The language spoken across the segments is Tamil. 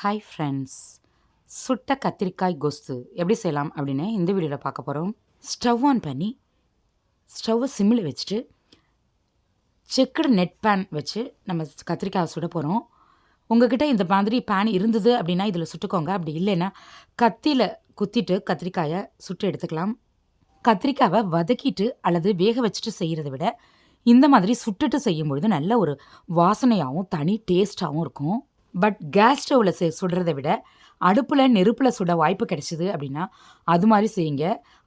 ஹாய் ஃப்ரெண்ட்ஸ், சுட்ட கத்திரிக்காய் கொஸ்து எப்படி செய்யலாம் அப்படின்னு இந்த வீடியோவில் பார்க்க போகிறோம். ஸ்டவ் ஆன் பண்ணி ஸ்டவ்வை சிம்மில் வச்சுட்டு செக்குடு நெட் பேன் வச்சு நம்ம கத்திரிக்காய் சுட போகிறோம். உங்ககிட்ட இந்த மாதிரி பேன் இருந்தது அப்படின்னா இதில் சுட்டுக்கோங்க. அப்படி இல்லைன்னா கத்தியில் குத்திட்டு கத்திரிக்காயை சுட்டு எடுத்துக்கலாம். கத்திரிக்காவை வதக்கிட்டு அல்லது வேக வச்சுட்டு செய்கிறத விட இந்த மாதிரி சுட்டுட்டு செய்யும்பொழுது நல்ல ஒரு வாசனையாகவும் தனி டேஸ்ட்டாகவும் இருக்கும். பட் கேஸ் ஸ்டவ்வில் சுடுறதை விட அடுப்பில் நெருப்பில் சுட வாய்ப்பு கிடைச்சிது அப்படின்னா அது மாதிரி செய்யுங்க.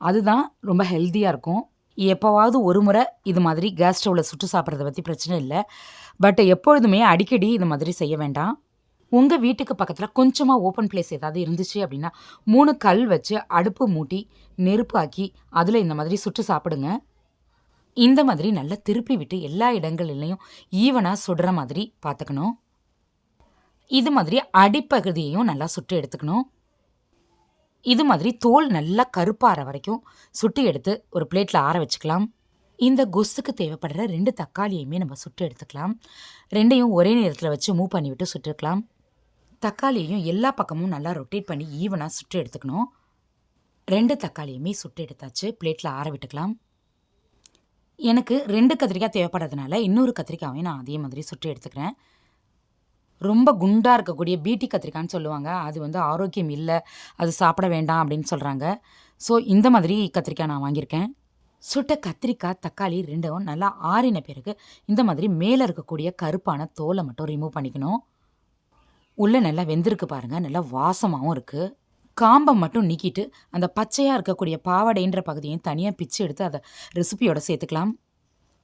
அதுதான் ரொம்ப ஹெல்த்தியாக இருக்கும். எப்போவாவது ஒரு முறை இது மாதிரி கேஸ் ஸ்டவ்வில் சுட்டு சாப்பிட்றத பற்றி பிரச்சனை இல்லை. பட் எப்பொழுதுமே அடிக்கடி இது மாதிரி செய்ய வேண்டாம். உங்கள் வீட்டுக்கு பக்கத்தில் கொஞ்சமாக ஓப்பன் பிளேஸ் ஏதாவது இருந்துச்சு அப்படின்னா 3 கல் வச்சு அடுப்பு மூட்டி நெருப்பு ஆக்கி அதில் இந்த மாதிரி சுட்டு சாப்பிடுங்க. இந்த மாதிரி நல்லா திருப்பி விட்டு எல்லா இடங்கள்லையும் ஈவனாக சுடுற மாதிரி பார்த்துக்கணும். இது மாதிரி அடிப்பகுதியையும் நல்லா சுட்டு எடுத்துக்கணும். இது மாதிரி தோல் நல்லா கருப்பாற வரைக்கும் சுட்டு எடுத்து ஒரு பிளேட்டில் ஆற வச்சுக்கலாம். இந்த கொஸ்துக்கு தேவைப்படுற 2 தக்காளியுமே நம்ம சுட்டு எடுத்துக்கலாம். 2ஐயும் ஒரே நேரத்தில் வச்சு மூவ் பண்ணி விட்டு சுட்டுக்கலாம். தக்காளியையும் எல்லா பக்கமும் நல்லா ரொட்டேட் பண்ணி ஈவனாக சுட்டு எடுத்துக்கணும். 2 தக்காளியுமே சுட்டு எடுத்தாச்சு. பிளேட்டில் ஆற விட்டுக்கலாம். எனக்கு 2 கத்திரிக்காய் தேவைப்படுறதுனால இன்னொரு கத்திரிக்காயும் நான் அதே மாதிரி சுட்டு எடுத்துக்கிறேன். ரொம்ப குண்டாக இருக்கக்கூடிய பீட்டி கத்திரிக்காய்ன்னு சொல்லுவாங்க. அது ஆரோக்கியம் இல்லை, அது சாப்பிட வேண்டாம் அப்படின்னு சொல்கிறாங்க. ஸோ இந்த மாதிரி கத்திரிக்காய் நான் வாங்கியிருக்கேன். சுட்ட கத்திரிக்காய் தக்காளி 2ம் நல்லா ஆறின பிறகு இந்த மாதிரி மேலே இருக்கக்கூடிய கருப்பான தோலை மட்டும் ரிமூவ் பண்ணிக்கணும். உள்ளே நல்லா வெந்திருக்கு பாருங்கள், நல்லா வாசமாகவும் இருக்குது. காம்பை மட்டும் நீக்கிட்டு அந்த பச்சையாக இருக்கக்கூடிய பாவடைன்ற பகுதியையும் தனியாக பிச்சு எடுத்து அதை ரெசிபியோடு சேர்த்துக்கலாம்.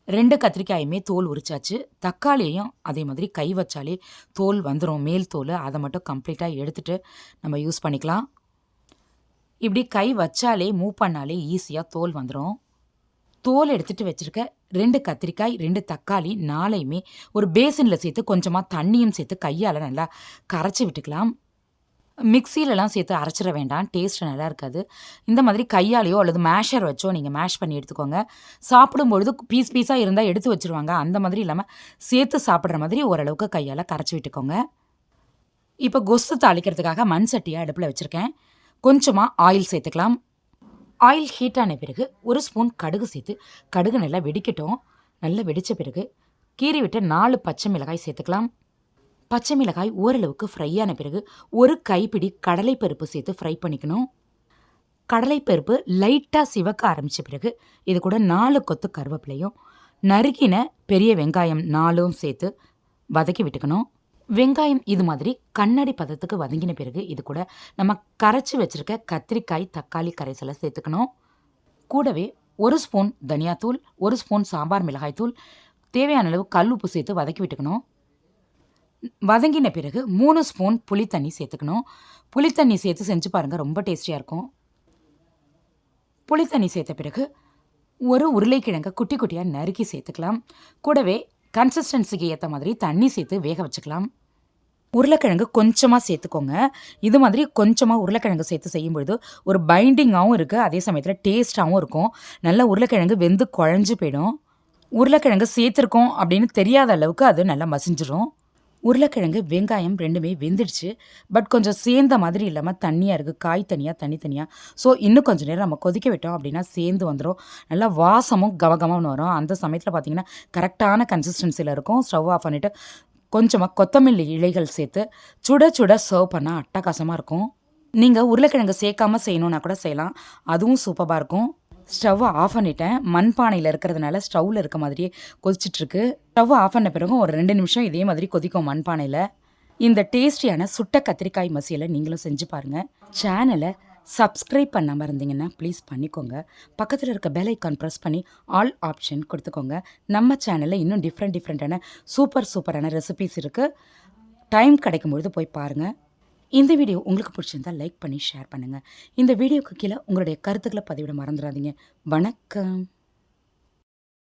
2 கத்திரிக்காயுமே தோல் உரிச்சாச்சு. தக்காளியையும் அதே மாதிரி கை வச்சாலே தோல் வந்துடும், மேல் தோல். அதை மட்டும் கம்ப்ளீட்டாக எடுத்துகிட்டு நம்ம யூஸ் பண்ணிக்கலாம். இப்படி கை வச்சாலே மூவ் பண்ணாலே ஈஸியாக தோல் வந்துடும். தோல் எடுத்துகிட்டு வச்சுருக்க 2 கத்திரிக்காய் 2 தக்காளி 4ஐயுமே ஒரு பேசினில் சேர்த்து கொஞ்சமாக தண்ணியும் சேர்த்து கையால் நல்லா கரைச்சி விட்டுக்கலாம். மிக்சிலலாம் சேர்த்து அரைச்சிட வேண்டாம், டேஸ்ட் நல்லா இருக்காது. இந்த மாதிரி கையாலேயோ அல்லது மேஷர் வச்சோ நீங்கள் மேஷ் பண்ணி எடுத்துக்கோங்க. சாப்பிடும்பொழுது பீஸ் பீஸாக இருந்தால் எடுத்து வச்சுருவாங்க. அந்த மாதிரி இல்லாமல் சேர்த்து சாப்பிட்ற மாதிரி ஓரளவுக்கு கையால் கரைச்சி விட்டுக்கோங்க. இப்போ கொஸ்து தாளிக்கிறதுக்காக மண் சட்டியை அடுப்பில் வச்சுருக்கேன். கொஞ்சமாக ஆயில் சேர்த்துக்கலாம். ஆயில் ஹீட் ஆன பிறகு 1 ஸ்பூன் கடுகு சேர்த்து கடுகு நல்லா வெடிக்கட்டும். நல்லா வெடித்த பிறகு கீறி விட்டு 4 பச்சை மிளகாய் சேர்த்துக்கலாம். பச்சை மிளகாய் ஓரளவுக்கு ஃப்ரை ஆன பிறகு 1 கைப்பிடி கடலைப்பருப்பு சேர்த்து ஃப்ரை பண்ணிக்கணும். கடலைப்பருப்பு லைட்டாக சிவக்க ஆரம்பித்த பிறகு இது கூட 4 கொத்து கருவேப்பிலையும் நறுக்கின பெரிய வெங்காயம் 4ம் சேர்த்து வதக்கி விட்டுக்கணும். வெங்காயம் இது மாதிரி கண்ணாடி பதத்துக்கு வதங்கின பிறகு இது கூட நம்ம கரைச்சி வச்சுருக்க கத்திரிக்காய் தக்காளி கரைசலை சேர்த்துக்கணும். கூடவே 1 ஸ்பூன் தனியாத்தூள், 1 ஸ்பூன் சாம்பார் மிளகாய்த்தூள், தேவையான அளவு கல் உப்பு சேர்த்து வதக்கி விட்டுக்கணும். வதங்கின பிறகு 3 ஸ்பூன் புளித்தண்ணி சேர்த்துக்கணும். புளித்தண்ணி சேர்த்து செஞ்சு பாருங்கள், ரொம்ப டேஸ்டியாக இருக்கும். புளித்தண்ணி சேர்த்த பிறகு ஒரு உருளைக்கிழங்கை குட்டி குட்டியாக நறுக்கி சேர்த்துக்கலாம். கூடவே கன்சிஸ்டன்சிக்கு ஏற்ற மாதிரி தண்ணி சேர்த்து வேக வச்சுக்கலாம். உருளைக்கிழங்கு கொஞ்சமாக சேர்த்துக்கோங்க. இது மாதிரி கொஞ்சமாக உருளைக்கிழங்கு சேர்த்து செய்யும்பொழுது ஒரு பைண்டிங்காகவும் இருக்குது, அதே சமயத்தில் டேஸ்ட்டாகவும் இருக்கும். நல்லா உருளைக்கிழங்கு வெந்து குழஞ்சு போயிடும். உருளைக்கிழங்கு சேர்த்துருக்கோம் அப்படின்னு தெரியாத அளவுக்கு அது நல்லா மசிஞ்சிடும். உருளைக்கிழங்கு வெங்காயம் 2மே வெந்துடுச்சு. பட் கொஞ்சம் சேர்ந்த மாதிரி இல்லாமல் தண்ணியாக இருக்குது, காய் தனியாக தண்ணி தனியாக. ஸோ இன்னும் கொஞ்சம் நேரம் நம்ம கொதிக்க விட்டோம் அப்படின்னா சேர்ந்து வந்துடும். நல்லா வாசமும் கமகமன்னு வரும். அந்த சமயத்தில் பார்த்திங்கன்னா கரெக்டான கன்சிஸ்டன்சியில் இருக்கும். ஸ்டவ் ஆஃப் பண்ணிவிட்டு கொஞ்சமாக கொத்தமல்லி இலைகள் சேர்த்து சுட சுட சர்வ் பண்ணால் அட்டகாசமாக இருக்கும். நீங்கள் உருளைக்கிழங்கு சேர்க்காமல் செய்யணுன்னா கூட செய்யலாம், அதுவும் சூப்பராக இருக்கும். ஸ்டவ்வை ஆஃப் பண்ணிட்டேன். மண்பானையில் இருக்கிறதுனால ஸ்டவ்வில் இருக்க மாதிரியே கொதிச்சிட்ருக்கு. ஸ்டவ் ஆஃப் பண்ண பிறகு ஒரு 2 நிமிஷம் இதே மாதிரி கொதிக்கும் மண்பானையில். இந்த டேஸ்டியான சுட்ட கத்திரிக்காய் மசியலை நீங்களும் செஞ்சு பாருங்கள். சேனலை சப்ஸ்கிரைப் பண்ணாமல் இருந்தீங்கன்னா ப்ளீஸ் பண்ணிக்கோங்க. பக்கத்தில் இருக்க பெல் ஐக்கான் ப்ரெஸ் பண்ணி ஆல் ஆப்ஷன் கொடுத்துக்கோங்க. நம்ம சேனலில் இன்னும் டிஃப்ரெண்ட்டான சூப்பரான ரெசிபீஸ் இருக்குது. டைம் கிடைக்கும்பொழுது போய் பாருங்கள். இந்த வீடியோ உங்களுக்கு பிடிச்சிருந்தால் லைக் பண்ணி ஷேர் பண்ணுங்கள். இந்த வீடியோக்கு கீழே உங்களுடைய கருத்துக்களை பதிவிட மறந்துடாதீங்க. வணக்கம்.